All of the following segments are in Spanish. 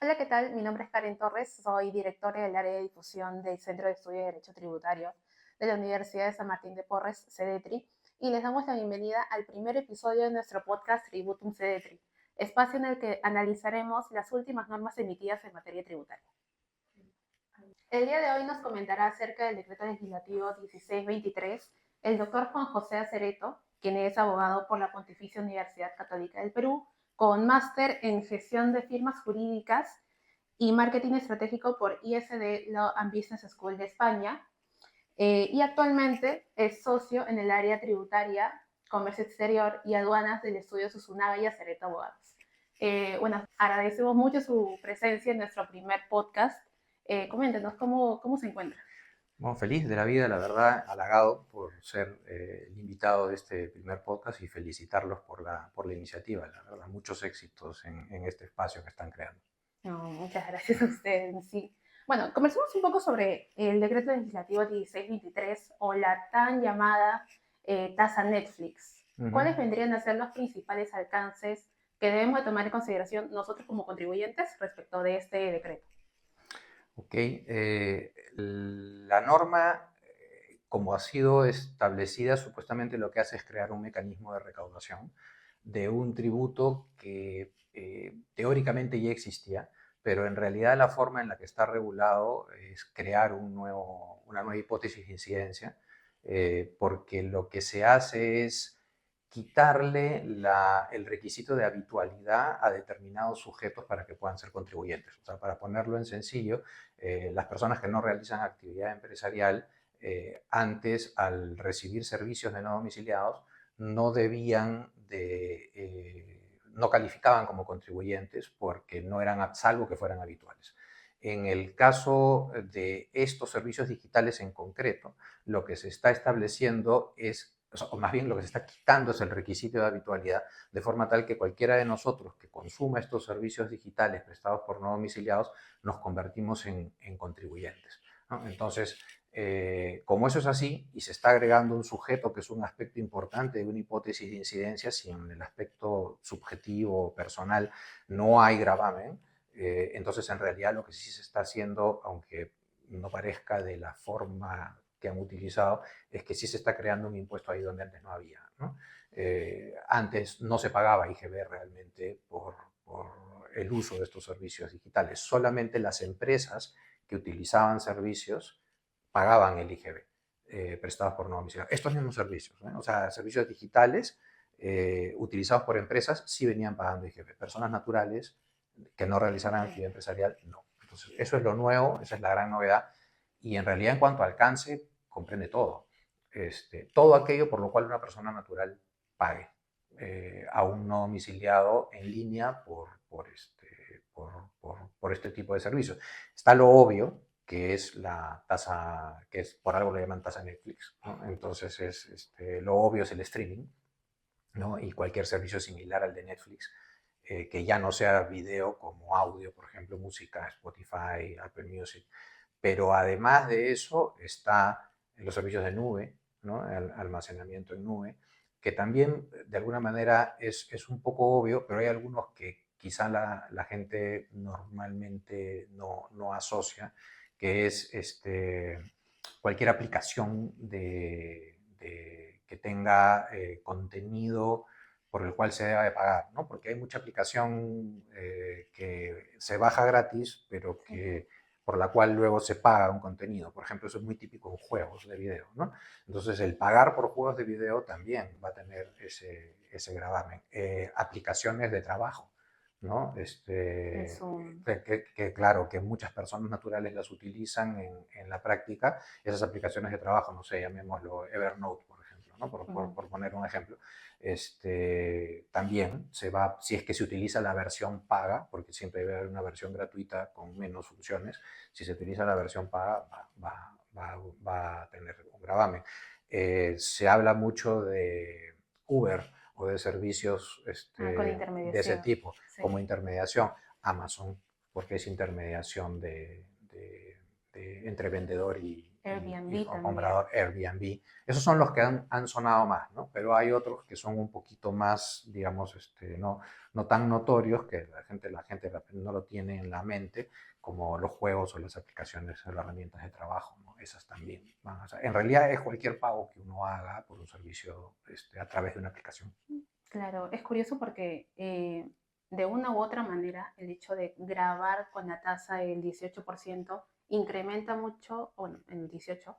Hola, ¿qué tal? Mi nombre es Karen Torres, soy directora del área de difusión del Centro de Estudio de Derecho Tributario de la Universidad de San Martín de Porres, CEDETRI, y les damos la bienvenida al primer episodio de nuestro podcast Tributum CEDETRI, espacio en el que analizaremos las últimas normas emitidas en materia tributaria. El día de hoy nos comentará acerca del decreto legislativo 1623 el doctor Juan José Acereto, quien es abogado por la Pontificia Universidad Católica del Perú, con máster en gestión de firmas jurídicas y marketing estratégico por ISD Law and Business School de España, y actualmente es socio en el área tributaria, comercio exterior y aduanas del estudio Susunaga y Acereto Abogados. Bueno, agradecemos mucho su presencia en nuestro primer podcast. Coméntenos cómo se encuentra. Bueno, feliz de la vida, la verdad, halagado por ser el invitado de este primer podcast y felicitarlos por la iniciativa, la verdad, muchos éxitos en este espacio que están creando. No, muchas gracias a ustedes. Sí. Bueno, conversemos un poco sobre el decreto legislativo 1623 o la tan llamada tasa Netflix. ¿Cuáles vendrían a ser los principales alcances que debemos de tomar en consideración nosotros como contribuyentes respecto de este decreto? Ok, la norma, como ha sido establecida, supuestamente lo que hace es crear un mecanismo de recaudación de un tributo que teóricamente ya existía, pero en realidad la forma en la que está regulado es crear una nueva hipótesis de incidencia, porque lo que se hace es quitarle el requisito de habitualidad a determinados sujetos para que puedan ser contribuyentes. O sea, para ponerlo en sencillo, las personas que no realizan actividad empresarial antes, al recibir servicios de no domiciliados, no debían no calificaban como contribuyentes porque no eran, salvo que fueran habituales. En el caso de estos servicios digitales en concreto, lo que se está estableciendo es, o más bien lo que se está quitando es el requisito de habitualidad, de forma tal que cualquiera de nosotros que consuma estos servicios digitales prestados por no domiciliados nos convertimos en contribuyentes, ¿no? Entonces, como eso es así y se está agregando un sujeto que es un aspecto importante de una hipótesis de incidencia, si en el aspecto subjetivo o personal no hay gravamen, entonces en realidad lo que sí se está haciendo, aunque no parezca de la forma que han utilizado, es que sí se está creando un impuesto ahí donde antes no había, ¿no? Antes no se pagaba IGB realmente por el uso de estos servicios digitales. Solamente las empresas que utilizaban servicios pagaban el IGB, prestados por no domiciliados. Estos mismos servicios, o sea, servicios digitales utilizados por empresas sí venían pagando IGB. Personas naturales que no realizaran actividad empresarial, no. Entonces, eso es lo nuevo, esa es la gran novedad. Y en realidad, en cuanto a alcance, comprende todo. Todo aquello por lo cual una persona natural pague a un no domiciliado en línea por este tipo de servicios. Está lo obvio, que es la tasa, que es por algo le llaman tasa Netflix, ¿no? Entonces lo obvio es el streaming, ¿no? Y cualquier servicio similar al de Netflix, que ya no sea video como audio, por ejemplo, música, Spotify, Apple Music. Pero además de eso está en los servicios de nube, ¿no? El almacenamiento en nube, que también de alguna manera es un poco obvio, pero hay algunos que quizá la gente normalmente no asocia, que es cualquier aplicación que tenga contenido por el cual se deba de pagar, ¿no? Porque hay mucha aplicación que se baja gratis, pero que por la cual luego se paga un contenido. Por ejemplo, eso es muy típico en juegos de video, ¿no? Entonces, el pagar por juegos de video también va a tener ese gravamen. Aplicaciones de trabajo, ¿no? Claro, que muchas personas naturales las utilizan en la práctica, esas aplicaciones de trabajo, no sé, llamémoslo Evernote, por ejemplo, ¿no? Por poner un ejemplo. También se va, si es que se utiliza la versión paga, porque siempre debe haber una versión gratuita con menos funciones, si se utiliza la versión paga va a tener un gravamen. Se habla mucho de Uber o de servicios Con de ese intermediación. tipo, Sí. como intermediación. Amazon, porque es intermediación entre vendedor Airbnb o también. comprador Airbnb. Esos son los que han sonado más, ¿no? Pero hay otros que son un poquito más, digamos, no tan notorios, que la gente no lo tiene en la mente, como los juegos o las aplicaciones o las herramientas de trabajo, ¿no? Esas también van a ser. En realidad es cualquier pago que uno haga por un servicio a través de una aplicación. Claro, es curioso porque de una u otra manera el hecho de grabar con la tasa del 18% incrementa mucho, bueno, en el 18,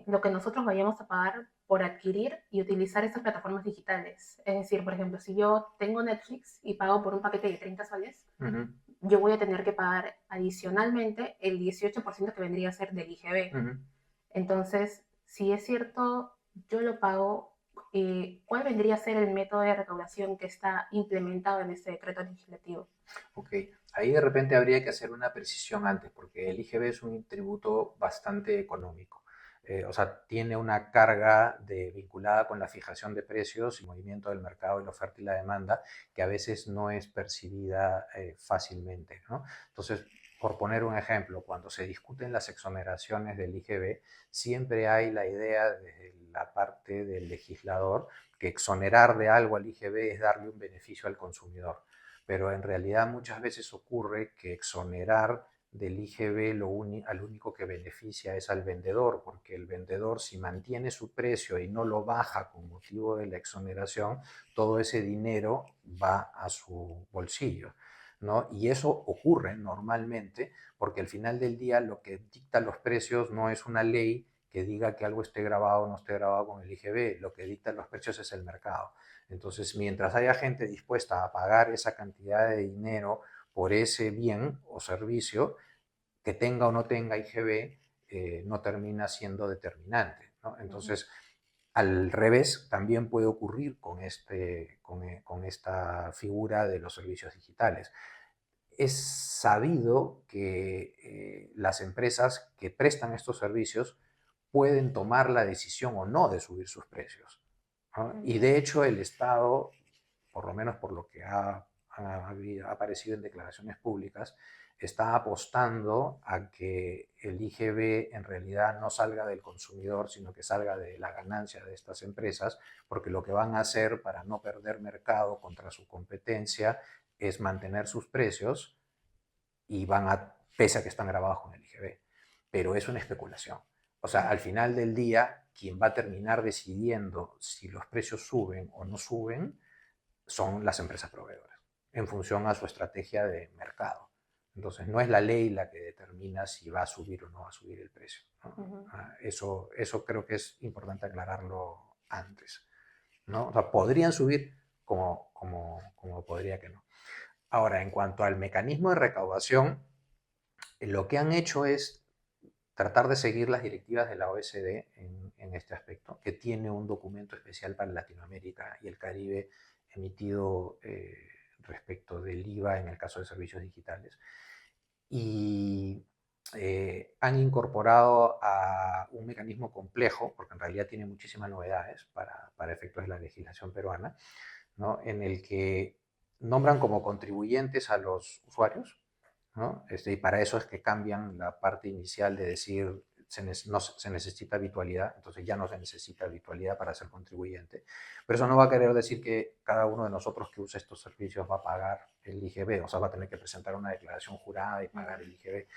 lo que nosotros vayamos a pagar por adquirir y utilizar esas plataformas digitales. Es decir, por ejemplo, si yo tengo Netflix y pago por un paquete de 30 soles, Ujú, yo voy a tener que pagar adicionalmente el 18% que vendría a ser del IGB. ujú. Entonces, si es cierto, yo lo pago. ¿Cuál vendría a ser el método de recaudación que está implementado en este decreto legislativo? Ok, ahí de repente habría que hacer una precisión antes, porque el IGB es un tributo bastante económico. O sea, tiene una carga vinculada con la fijación de precios y movimiento del mercado y la oferta y la demanda que a veces no es percibida fácilmente, ¿no? Entonces, por poner un ejemplo, cuando se discuten las exoneraciones del IGB, siempre hay la idea desde la parte del legislador que exonerar de algo al IGB es darle un beneficio al consumidor, pero en realidad muchas veces ocurre que exonerar del IGB al único que beneficia es al vendedor, porque el vendedor, si mantiene su precio y no lo baja con motivo de la exoneración, todo ese dinero va a su bolsillo, ¿no? Y eso ocurre normalmente porque al final del día lo que dicta los precios no es una ley que diga que algo esté grabado o no esté grabado con el IGB, lo que dicta los precios es el mercado. Entonces, mientras haya gente dispuesta a pagar esa cantidad de dinero por ese bien o servicio, que tenga o no tenga IGB, no termina siendo determinante, ¿no? Ujú. Entonces, al revés, también puede ocurrir con esta figura de los servicios digitales. Es sabido que las empresas que prestan estos servicios pueden tomar la decisión o no de subir sus precios, ¿no? Y de hecho el Estado, por lo menos por lo que ha aparecido en declaraciones públicas, está apostando a que el IGB en realidad no salga del consumidor, sino que salga de la ganancia de estas empresas, porque lo que van a hacer para no perder mercado contra su competencia es mantener sus precios y pese a que están grabados con el IGB. Pero es una especulación. O sea, al final del día, quien va a terminar decidiendo si los precios suben o no suben son las empresas proveedoras, en función a su estrategia de mercado. Entonces, no es la ley la que determina si va a subir o no va a subir el precio, ¿no? Ujú. Eso creo que es importante aclararlo antes, ¿no? O sea, podrían subir como podría que no. Ahora, en cuanto al mecanismo de recaudación, lo que han hecho es tratar de seguir las directivas de la OECD en este aspecto, que tiene un documento especial para Latinoamérica y el Caribe emitido respecto del IVA en el caso de servicios digitales. Y han incorporado a un mecanismo complejo, porque en realidad tiene muchísimas novedades para efectos de la legislación peruana, ¿no? En el que nombran como contribuyentes a los usuarios, ¿no? Y para eso es que cambian la parte inicial de decir se necesita habitualidad, entonces ya no se necesita habitualidad para ser contribuyente. Pero eso no va a querer decir que cada uno de nosotros que use estos servicios va a pagar el IGB, o sea, va a tener que presentar una declaración jurada y pagar el IGB,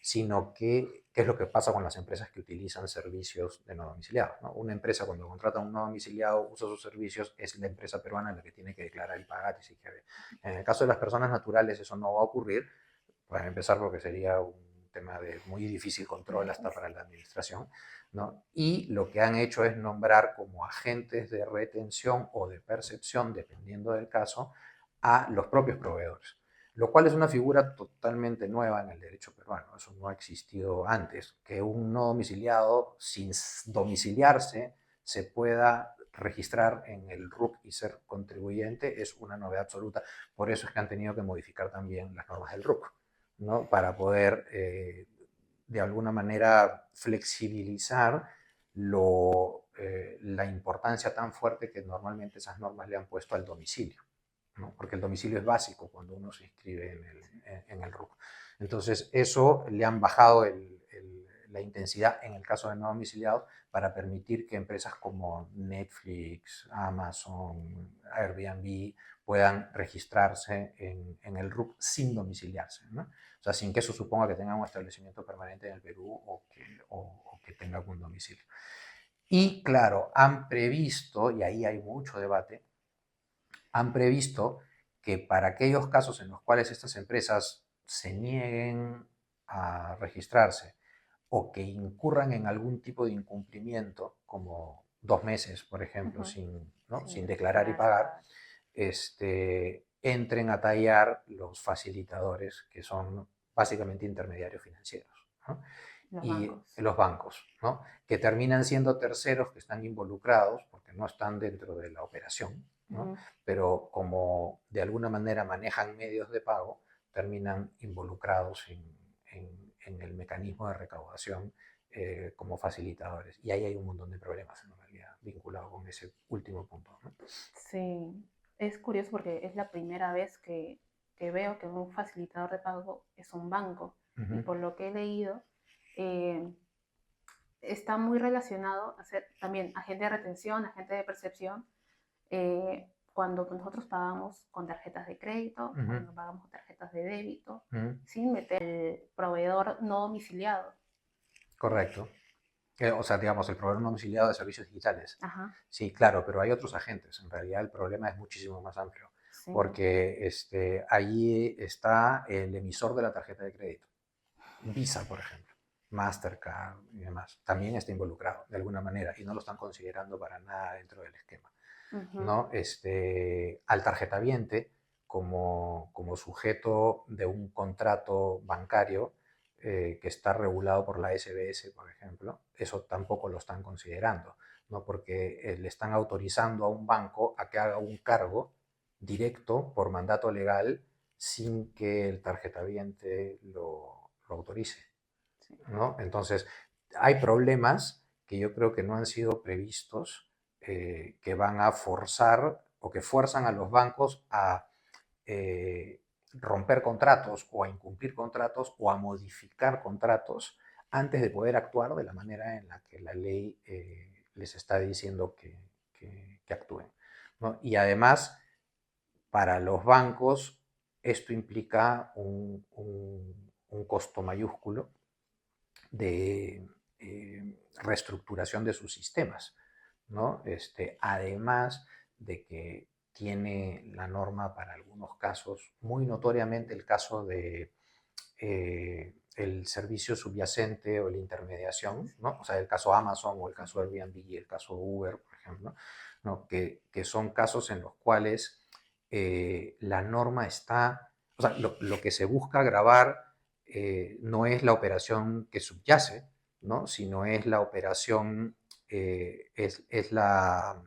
sino que qué es lo que pasa con las empresas que utilizan servicios de no domiciliados, ¿no? Una empresa cuando contrata a un no domiciliado, usa sus servicios, es la empresa peruana la que tiene que declarar y pagar ese IGB. En el caso de las personas naturales eso no va a ocurrir, para empezar porque sería un tema de muy difícil control hasta para la administración, ¿no? Y lo que han hecho es nombrar como agentes de retención o de percepción, dependiendo del caso, a los propios proveedores, lo cual es una figura totalmente nueva en el derecho peruano. Eso no ha existido antes, que un no domiciliado sin domiciliarse se pueda registrar en el RUC y ser contribuyente es una novedad absoluta. Por eso es que han tenido que modificar también las normas del RUC, ¿no? Para poder de alguna manera flexibilizar la importancia tan fuerte que normalmente esas normas le han puesto al domicilio, ¿no? Porque el domicilio es básico cuando uno se inscribe en el RUC. Entonces, eso le han bajado la intensidad en el caso de no domiciliados para permitir que empresas como Netflix, Amazon, Airbnb puedan registrarse en el RUC sin domiciliarse, ¿no? O sea, sin que eso suponga que tengan un establecimiento permanente en el Perú o que tengan un domicilio. Y claro, han previsto, y ahí hay mucho debate, han previsto que para aquellos casos en los cuales estas empresas se nieguen a registrarse o que incurran en algún tipo de incumplimiento, como 2 meses, por ejemplo, Ujú. ¿no? Sin sin declarar y declarar, pagar, entren a tallar los facilitadores, que son básicamente intermediarios financieros, ¿no? los Y bancos. los bancos, ¿no? Que terminan siendo terceros que están involucrados porque no están dentro de la operación, ¿no? Ujú. Pero como de alguna manera manejan medios de pago, terminan involucrados en el mecanismo de recaudación como facilitadores. Y ahí hay un montón de problemas en realidad vinculados con ese último punto, ¿no? Sí, es curioso porque es la primera vez que veo que un facilitador de pago es un banco. Uh Y -huh. por lo que he leído, eh, está muy relacionado a ser también agente de retención, agente de percepción, cuando nosotros pagamos con tarjetas de crédito, Uh -huh. cuando pagamos con tarjetas de débito, Uh -huh. sin meter el proveedor no domiciliado. Correcto. O sea, digamos, el proveedor no domiciliado de servicios digitales. Ajá, Sí, claro, pero hay otros agentes. En realidad el problema es muchísimo más amplio, sí. porque allí está el emisor de la tarjeta de crédito. Visa, por ejemplo, Mastercard y demás, también está involucrado de alguna manera y no lo están considerando para nada dentro del esquema, Ujú. ¿no? Al tarjetaviente como sujeto de un contrato bancario que está regulado por la SBS, por ejemplo, eso tampoco lo están considerando, ¿no? Porque le están autorizando a un banco a que haga un cargo directo por mandato legal sin que el tarjetaviente lo autorice, Sí. ¿no? Entonces, hay problemas que yo creo que no han sido previstos, que van a forzar o que fuerzan a los bancos a eh, romper contratos o a incumplir contratos o a modificar contratos antes de poder actuar de la manera en la que la ley les está diciendo que actúen, ¿no? Y además, para los bancos, esto implica un costo mayúsculo de reestructuración de sus sistemas, ¿no? Además de que tiene la norma para algunos casos, muy notoriamente el caso de el servicio subyacente o la intermediación, ¿no? O sea, el caso Amazon o el caso Airbnb y el caso Uber, por ejemplo, ¿no? Que son casos en los cuales la norma está, o sea, lo que se busca grabar no es la operación que subyace, ¿no? Sino es la operación, es la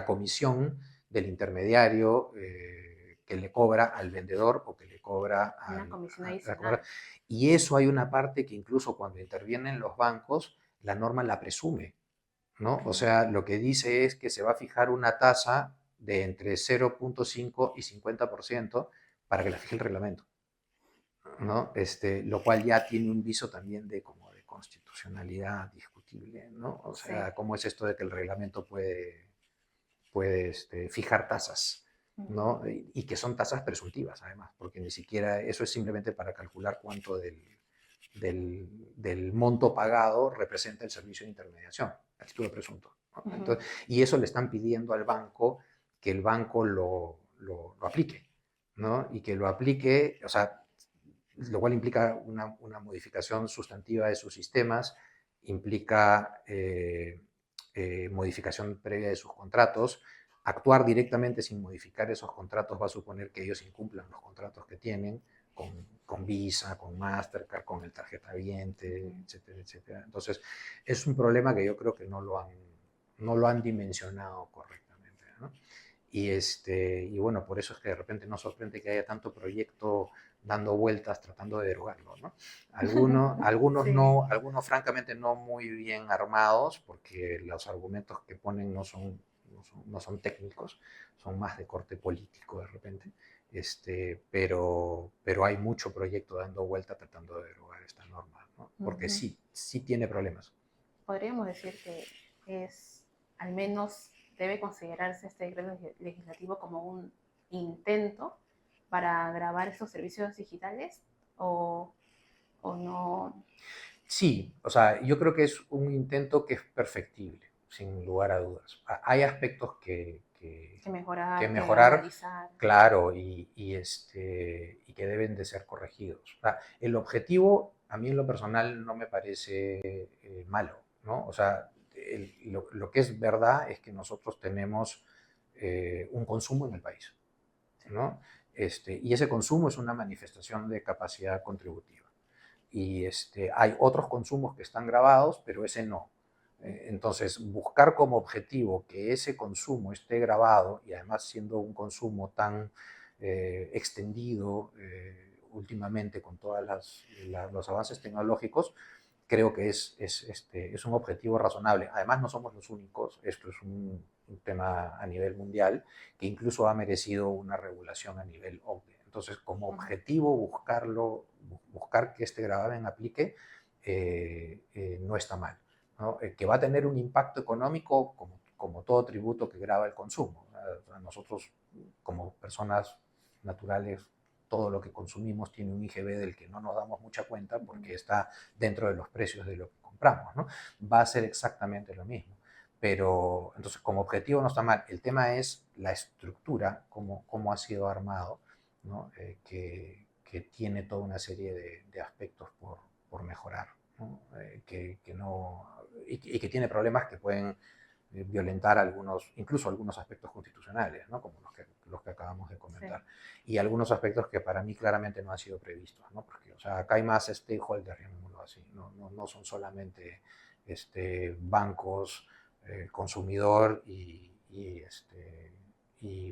comisión del intermediario que le cobra al vendedor o que le cobra Una comisión a cobrar. adicional. Y eso hay una parte que incluso cuando intervienen los bancos, la norma la presume, ¿no? O sea, lo que dice es que se va a fijar una tasa de entre 0,5 y 50% para que la fije el reglamento, ¿no? Lo cual ya tiene un viso también de como de constitucionalidad discutible, ¿no? O Sí. sea, ¿cómo es esto de que el reglamento puede fijar tasas, Ujú. ¿no? Y que son tasas presuntivas, además, porque ni siquiera eso es simplemente para calcular cuánto del monto pagado representa el servicio de intermediación, el título presunto, ¿no? Ujú. Entonces, y eso le están pidiendo al banco que el banco lo aplique, ¿no? Y que lo aplique, o sea, lo cual implica una modificación sustantiva de sus sistemas, implica modificación previa de sus contratos. Actuar directamente sin modificar esos contratos va a suponer que ellos incumplan los contratos que tienen con Visa, con Mastercard, con el tarjetaviente, Ujú. etcétera, etcétera. Entonces, es un problema que yo creo que no lo han dimensionado correctamente, ¿no? Y bueno, por eso es que de repente nos sorprende que haya tanto proyecto dando vueltas tratando de derogarlo, ¿no? Algunos Sí. no, algunos francamente no muy bien armados, porque los argumentos que ponen no son técnicos, son más de corte político de repente, pero hay mucho proyecto dando vuelta tratando de derogar esta norma, ¿no? porque Ujú. sí tiene problemas. Podríamos decir que es, al menos debe considerarse este decreto legislativo como un intento para grabar estos servicios digitales o, o no. Sí, o sea, yo creo que es un intento que es perfectible, sin lugar a dudas. Hay aspectos Que que mejorar, que mejorar, analizar. claro, y que deben de ser corregidos. O sea, el objetivo, a mí en lo personal, no me parece malo, ¿no? O sea, lo que es verdad es que nosotros tenemos un consumo en el país, ¿no? Y ese consumo es una manifestación de capacidad contributiva. Hay otros consumos que están grabados, pero ese no. Entonces, buscar como objetivo que ese consumo esté grabado y además siendo un consumo tan extendido últimamente con todos los avances tecnológicos, creo que es un objetivo razonable. Además, no somos los únicos, esto es un tema a nivel mundial que incluso ha merecido una regulación a nivel OCDE. Entonces, como objetivo, buscar que este gravamen aplique no está mal, ¿no? Que va a tener un impacto económico como todo tributo que grava el consumo. Nosotros, como personas naturales, todo lo que consumimos tiene un IGB del que no nos damos mucha cuenta porque está dentro de los precios de lo que compramos, ¿no? Va a ser exactamente lo mismo. Pero entonces como objetivo no está mal. El tema es la estructura, cómo ha sido armado, ¿no? Que tiene toda una serie de aspectos por mejorar, ¿no? No, y que tiene problemas que pueden violentar incluso algunos aspectos constitucionales, ¿no? Como los que acabamos de Sí. comentar. Y algunos aspectos que para mí claramente no han sido previstos, ¿no? Porque, o sea, acá hay más stakeholders, llamémoslo así, no son solamente bancos, consumidor y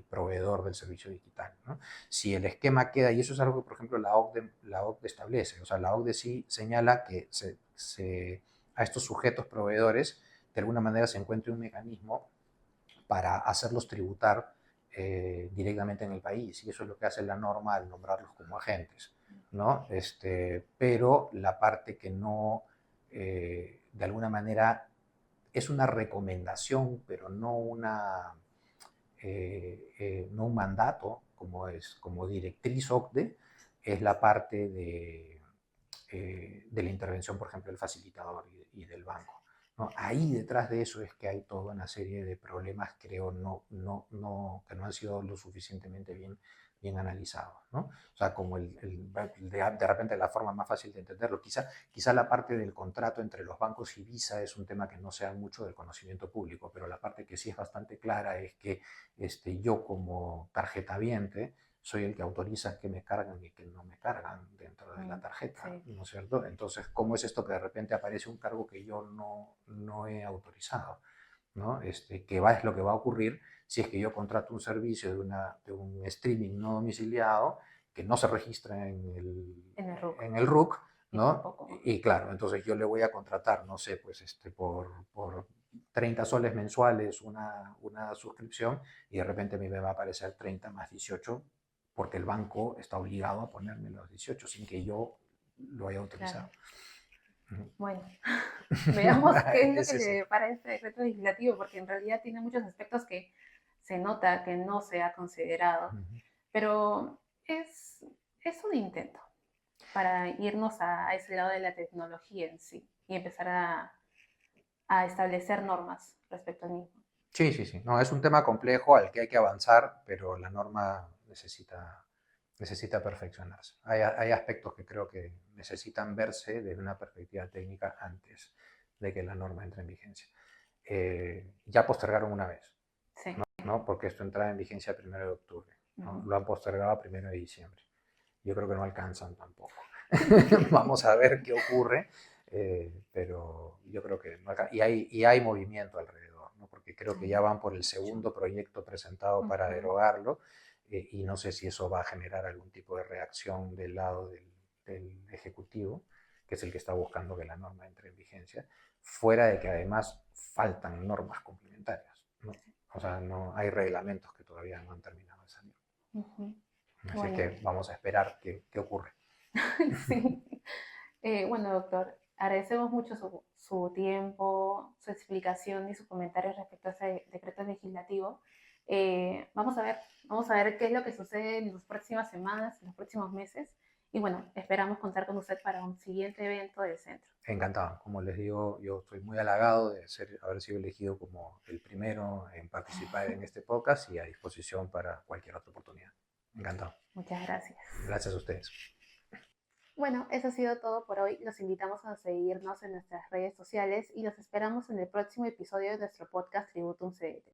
proveedor del servicio digital, ¿no? Si el esquema queda, y eso es algo que, por ejemplo, la OCDE establece, o sea, la OCDE sí señala que a estos sujetos proveedores de alguna manera se encuentre un mecanismo para hacerlos tributar directamente en el país. Y eso es lo que hace la norma al nombrarlos como agentes, ¿no? Pero la parte que no, de alguna manera, es una recomendación, pero no un mandato, como directriz OCDE, es la parte de la intervención, por ejemplo, del facilitador y del banco, ¿no? Ahí detrás de eso es que hay toda una serie de problemas, creo, que no han sido lo suficientemente bien analizados, ¿no? O sea, como de repente la forma más fácil de entenderlo, quizá la parte del contrato entre los bancos y Visa es un tema que no sea mucho del conocimiento público, pero la parte que sí es bastante clara es que yo como tarjetaviente soy el que autoriza que me cargan y que no me cargan dentro de la tarjeta, Sí, ¿no es cierto? Entonces, ¿cómo es esto que de repente aparece un cargo que yo no he autorizado? ¿No? Que es lo que va a ocurrir si es que yo contrato un servicio de un streaming no domiciliado que no se registra en el RUC. en el RUC, Y ¿no? tampoco. Y claro, entonces yo le voy a contratar, no sé, pues por 30 soles mensuales una suscripción y de repente a mí me va a aparecer 30 más 18 porque el banco está obligado a ponerme los 18 sin que yo lo haya Claro. autorizado. Bueno, veamos qué es lo que Es le eso. depara este decreto legislativo, porque en realidad tiene muchos aspectos que se nota que no se ha considerado, pero es, es un intento para irnos a ese lado de la tecnología en sí y empezar a establecer normas respecto al mismo. Sí, sí, sí. No, es un tema complejo al que hay que avanzar, pero la norma necesita perfeccionarse. Hay aspectos que creo que necesitan verse desde una perspectiva técnica antes de que la norma entre en vigencia. Ya postergaron una vez, Sí. ¿no? Porque esto entra en vigencia el 1 de octubre, ¿no? Ujú. Lo han postergado a 1 de diciembre. Yo creo que no alcanzan tampoco. Vamos a ver qué ocurre, pero yo creo que no alcanza. Y hay movimiento alrededor, ¿no? Porque creo que ya van por el segundo proyecto presentado para Ujú. derogarlo y no sé si eso va a generar algún tipo de reacción del lado del Ejecutivo, que es el que está buscando que la norma entre en vigencia, fuera de que además faltan normas complementarias, ¿no? O sea, no hay reglamentos que todavía no han terminado de salir. Ujú. Así Bueno, que vamos a esperar qué ocurre. sí. Bueno, doctor, Agradecemos mucho su tiempo, su explicación y sus comentarios respecto a ese decreto legislativo. Vamos a ver qué es lo que sucede en las próximas semanas, en los próximos meses. Y bueno, esperamos contar con usted para un siguiente evento del centro. Encantado. Como les digo, yo estoy muy halagado de haber sido elegido como el primero en participar en este podcast y a disposición para cualquier otra oportunidad. Encantado. Muchas gracias. Gracias a ustedes. Bueno, eso ha sido todo por hoy. Los invitamos a seguirnos en nuestras redes sociales y los esperamos en el próximo episodio de nuestro podcast Tributum CDT.